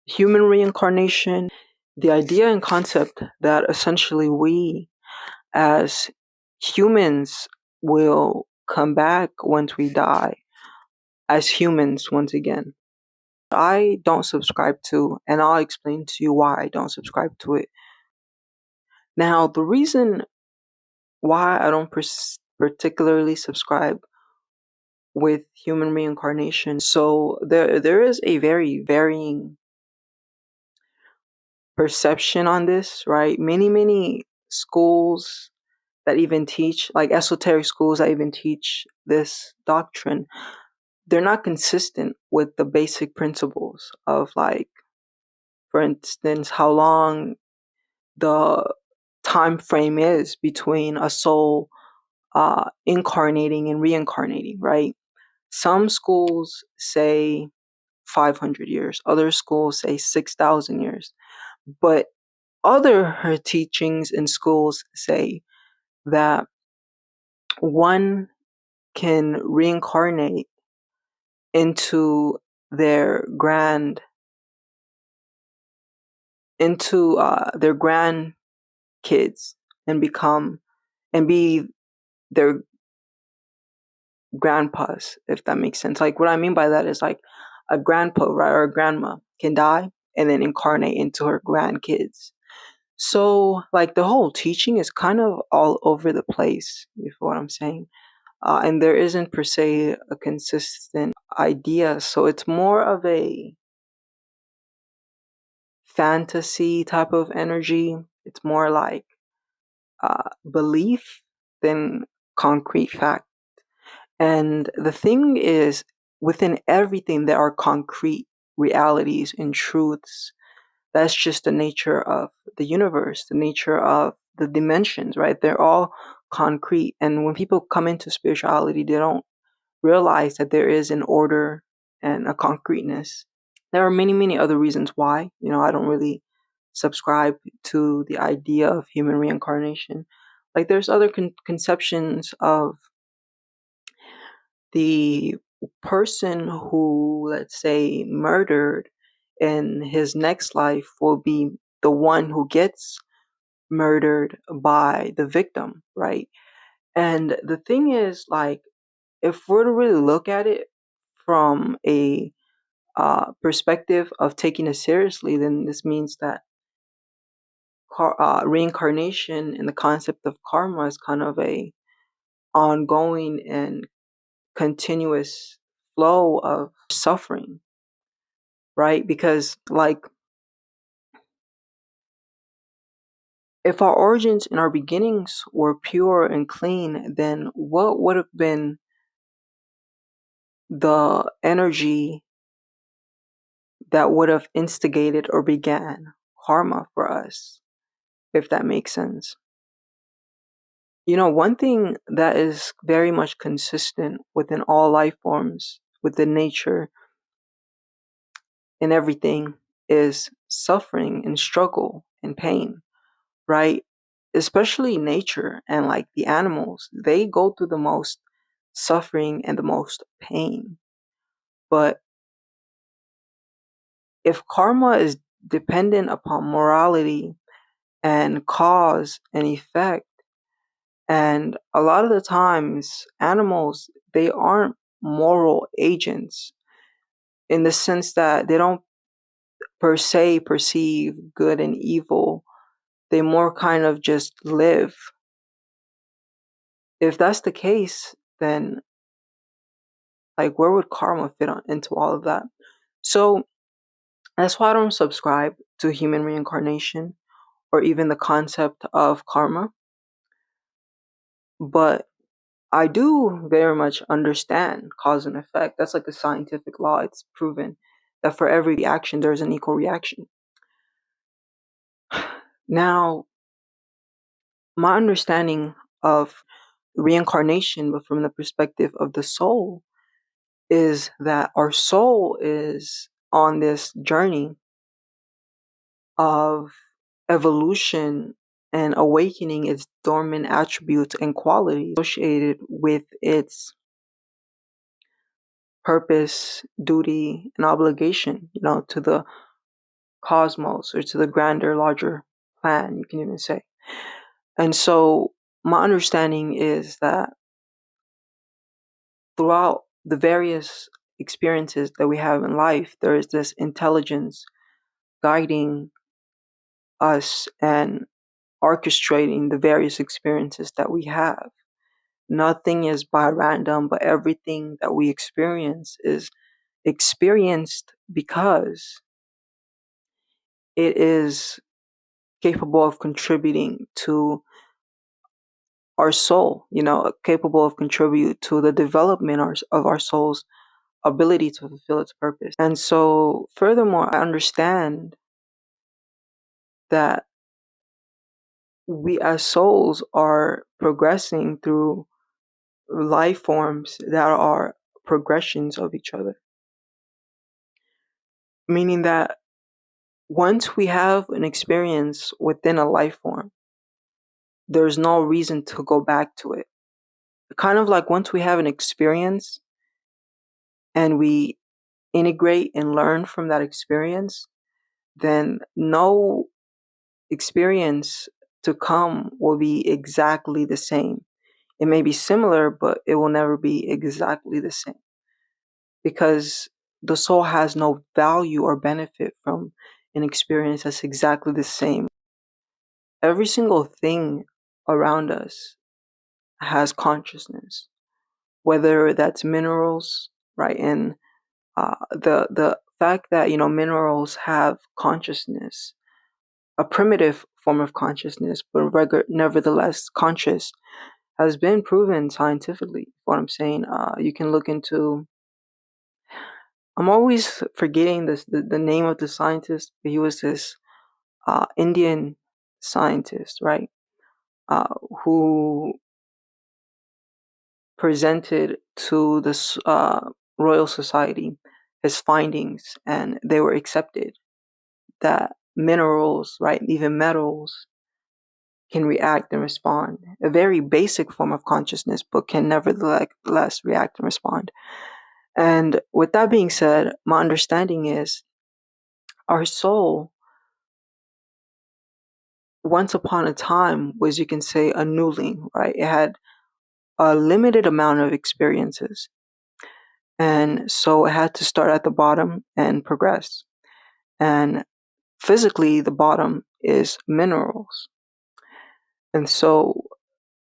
Human reincarnation, the idea and concept that essentially we as humans will come back once we die as humans once again. I don't subscribe to, and I'll explain to you why I don't subscribe to it. Now, the reason why I don't particularly subscribe with human reincarnation, so there is a very varying perception on this, right? Many schools that even teach, like esoteric schools that even teach this doctrine, they're not consistent with the basic principles of, like, for instance, how long the time frame is between a soul incarnating and reincarnating, right? Some schools say 500 years, other schools say 6,000 years, but other teachings in schools say that one can reincarnate into their grand into their grandkids and be their grandpas, if that makes sense. Like, what I mean by that is, like, a grandpa, right, or a grandma can die and then incarnate into her grandkids. So, like, the whole teaching is kind of all over the place, if what I'm saying. And there isn't per se a consistent idea. So it's more of a fantasy type of energy. It's more like belief than concrete fact. And the thing is, within everything, there are concrete realities and truths. That's just the nature of the universe, the nature of the dimensions, right? They're all concrete. And when people come into spirituality, they don't realize that there is an order and a concreteness. There are many other reasons why, I don't really subscribe to the idea of human reincarnation. Like, there's other conceptions of the person who, let's say, murdered in his next life will be the one who gets murdered by the victim, right? And the thing is, like, if we're to really look at it from a perspective of taking it seriously, then this means that reincarnation and the concept of karma is kind of a ongoing and continuous flow of suffering, right? Because, like, if our origins and our beginnings were pure and clean, then what would have been the energy that would have instigated or began karma for us, if that makes sense? One thing that is very much consistent within all life forms, within nature and everything, is suffering and struggle and pain, right? Especially nature and, like, the animals, they go through the most suffering and the most pain. But if karma is dependent upon morality and cause and effect, and a lot of the times animals, they aren't moral agents in the sense that they don't per se perceive good and evil. They more kind of just live. If that's the case, then, like, where would karma fit into all of that? So that's why I don't subscribe to human reincarnation or even the concept of karma. But I do very much understand cause and effect. That's like a scientific law. It's proven that for every action, there's an equal reaction. Now, my understanding of reincarnation, but from the perspective of the soul, is that our soul is on this journey of evolution and awakening its dormant attributes and qualities associated with its purpose, duty, and obligation, to the cosmos, or to the grander, larger plan, you can even say. And so my understanding is that throughout the various experiences that we have in life, there is this intelligence guiding us and orchestrating the various experiences that we have. Nothing is by random, but everything that we experience is experienced because it is capable of contributing to our soul, capable of contribute to the development of our soul's ability to fulfill its purpose. And so, furthermore, I understand that we as souls are progressing through life forms that are progressions of each other. Meaning that once we have an experience within a life form, there's no reason to go back to it. Kind of like once we have an experience and we integrate and learn from that experience, then no experience to come will be exactly the same. It may be similar, but it will never be exactly the same because the soul has no value or benefit from an experience that's exactly the same. Every single thing around us has consciousness, whether that's minerals, right? And the fact that minerals have consciousness, a primitive form of consciousness, but nevertheless conscious, has been proven scientifically. What I'm saying, you can look into. I'm always forgetting the name of the scientist, but he was this Indian scientist, right? Who presented to the Royal Society his findings, and they were accepted. That minerals, right, even metals, can react and respond. A very basic form of consciousness, but can nevertheless react and respond. And with that being said, my understanding is our soul, once upon a time, was, you can say, a newling, right? It had a limited amount of experiences. And so it had to start at the bottom and progress. And physically, the bottom is minerals. And so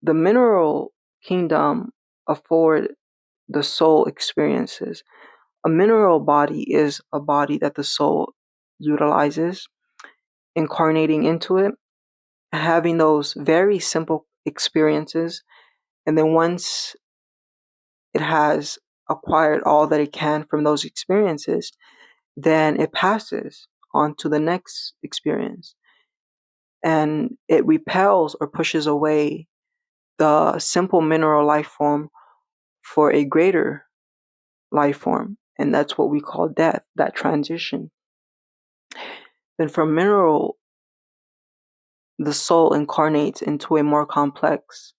the mineral kingdom afford the soul experiences. A mineral body is a body that the soul utilizes, incarnating into it, having those very simple experiences, and then once it has acquired all that it can from those experiences, then it passes on to the next experience. And it repels or pushes away the simple mineral life form for a greater life form. And that's what we call death, that transition. Then from mineral, the soul incarnates into a more complex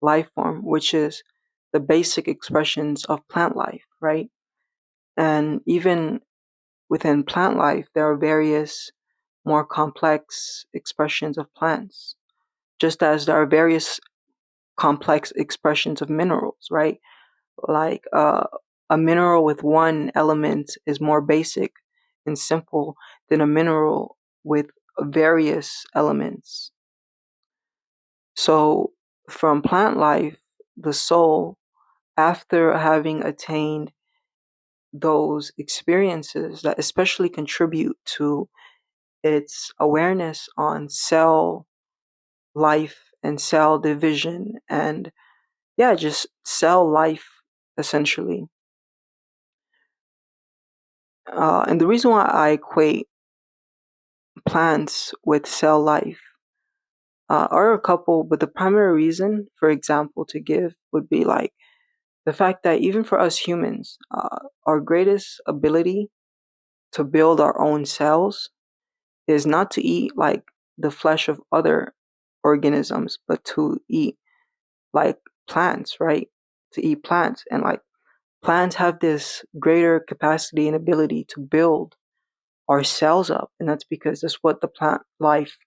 life form, which is the basic expressions of plant life, right? And even within plant life, there are various more complex expressions of plants, just as there are various complex expressions of minerals, right? Like a mineral with one element is more basic and simple than a mineral with various elements. So, from plant life, the soul, after having attained those experiences that especially contribute to its awareness on cell life and cell division and, yeah, just cell life essentially. And the reason why I equate plants with cell life are a couple, but the primary reason, for example, to give would be like the fact that even for us humans, our greatest ability to build our own cells is not to eat like the flesh of other organisms, but to eat like plants, right? To eat plants. And like plants have this greater capacity and ability to build our cells up, and that's because that's what the plant life,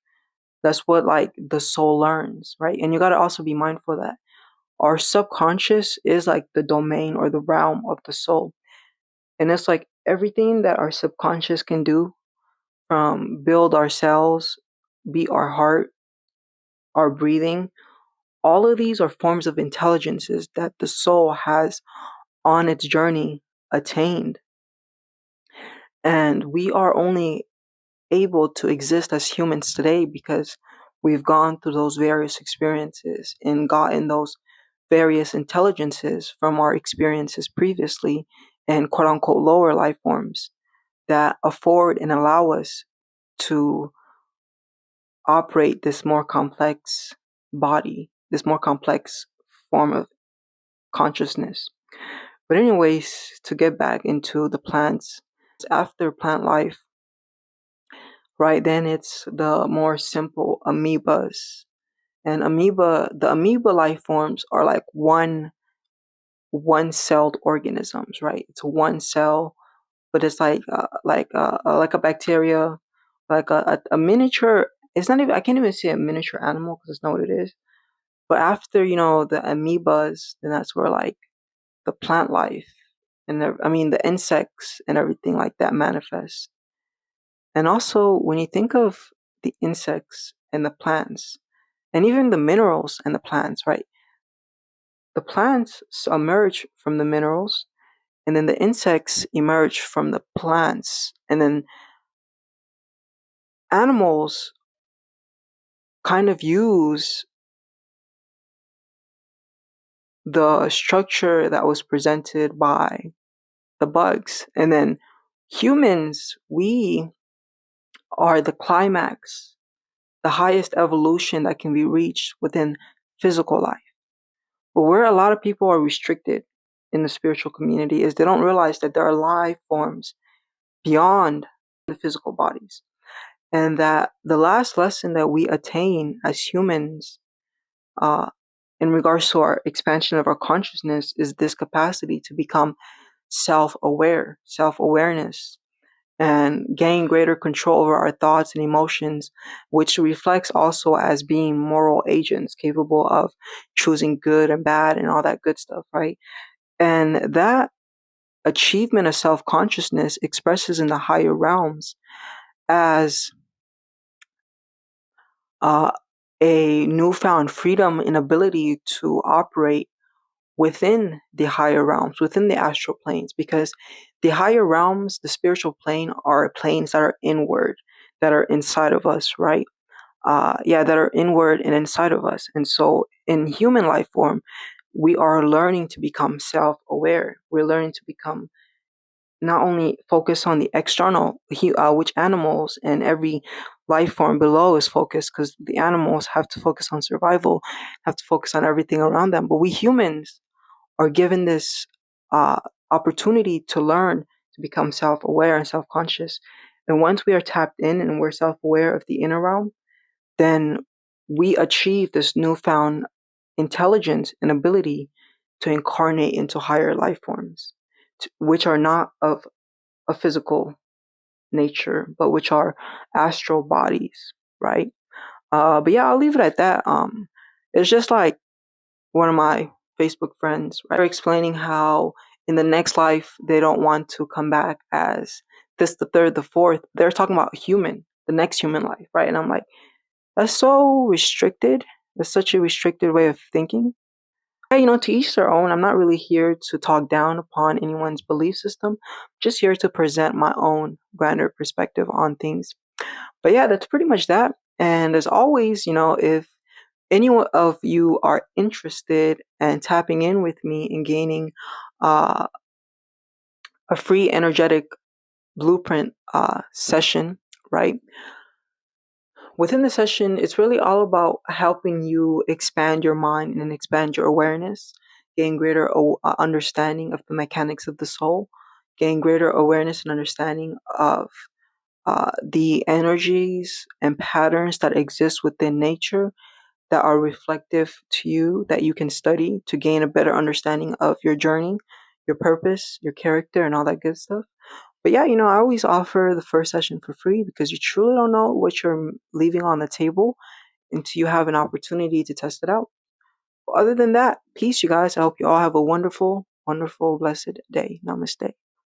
that's what like the soul learns, right? And you got to also be mindful that our subconscious is like the domain or the realm of the soul, and it's like everything that our subconscious can do, from build our cells, beat our heart, our breathing, all of these are forms of intelligences that the soul has on its journey attained. And we are only able to exist as humans today because we've gone through those various experiences and gotten those various intelligences from our experiences previously and quote unquote lower life forms that afford and allow us to operate this more complex body, this more complex form of consciousness. But, anyways, to get back into the plants, after plant life, right, then it's the more simple amoebas. And the amoeba life forms are like one-celled organisms, right? It's one cell, but it's like a bacteria, like a miniature. It's not even. I can't even say a miniature animal because it's not what it is. But after the amoebas, then that's where like the plant life and the insects and everything like that manifest. And also, when you think of the insects and the plants, and even the minerals and the plants, right? The plants emerge from the minerals, and then the insects emerge from the plants, and then animals kind of use the structure that was presented by the bugs. And then humans, we are the climax, the highest evolution that can be reached within physical life. But where a lot of people are restricted in the spiritual community is they don't realize that there are life forms beyond the physical bodies. And that the last lesson that we attain as humans uh, in regards to our expansion of our consciousness is this capacity to become self-aware, self-awareness, and gain greater control over our thoughts and emotions, which reflects also as being moral agents capable of choosing good and bad and all that good stuff, right? And that achievement of self-consciousness expresses in the higher realms as uh, a newfound freedom and ability to operate within the higher realms, within the astral planes, because the higher realms, the spiritual plane, are planes that are inward, that are inside of us, right? That are inward and inside of us. And so in human life form, we are learning to become self-aware. We're learning to become not only focus on the external, which animals and every life form below is focused, because the animals have to focus on survival, have to focus on everything around them. But we humans are given this uh, opportunity to learn to become self-aware and self-conscious. And once we are tapped in and we're self-aware of the inner realm, then we achieve this newfound intelligence and ability to incarnate into higher life forms, which are not of a physical nature, but which are astral bodies, right? But yeah, I'll leave it at that. It's just like one of my Facebook friends, right? They're explaining how in the next life they don't want to come back as this, the third, the fourth. They're talking about the next human life, right? And I'm like, that's so restricted. That's such a restricted way of thinking. Yeah, to each their own. I'm not really here to talk down upon anyone's belief system. Just here to present my own grander perspective on things. But yeah, that's pretty much that. And as always, if any of you are interested in tapping in with me and gaining uh, a free energetic blueprint session, right? Within the session, it's really all about helping you expand your mind and expand your awareness, gain greater understanding of the mechanics of the soul, gain greater awareness and understanding of the energies and patterns that exist within nature that are reflective to you, that you can study to gain a better understanding of your journey, your purpose, your character, and all that good stuff. But yeah, I always offer the first session for free because you truly don't know what you're leaving on the table until you have an opportunity to test it out. But other than that, peace, you guys. I hope you all have a wonderful, wonderful, blessed day. Namaste.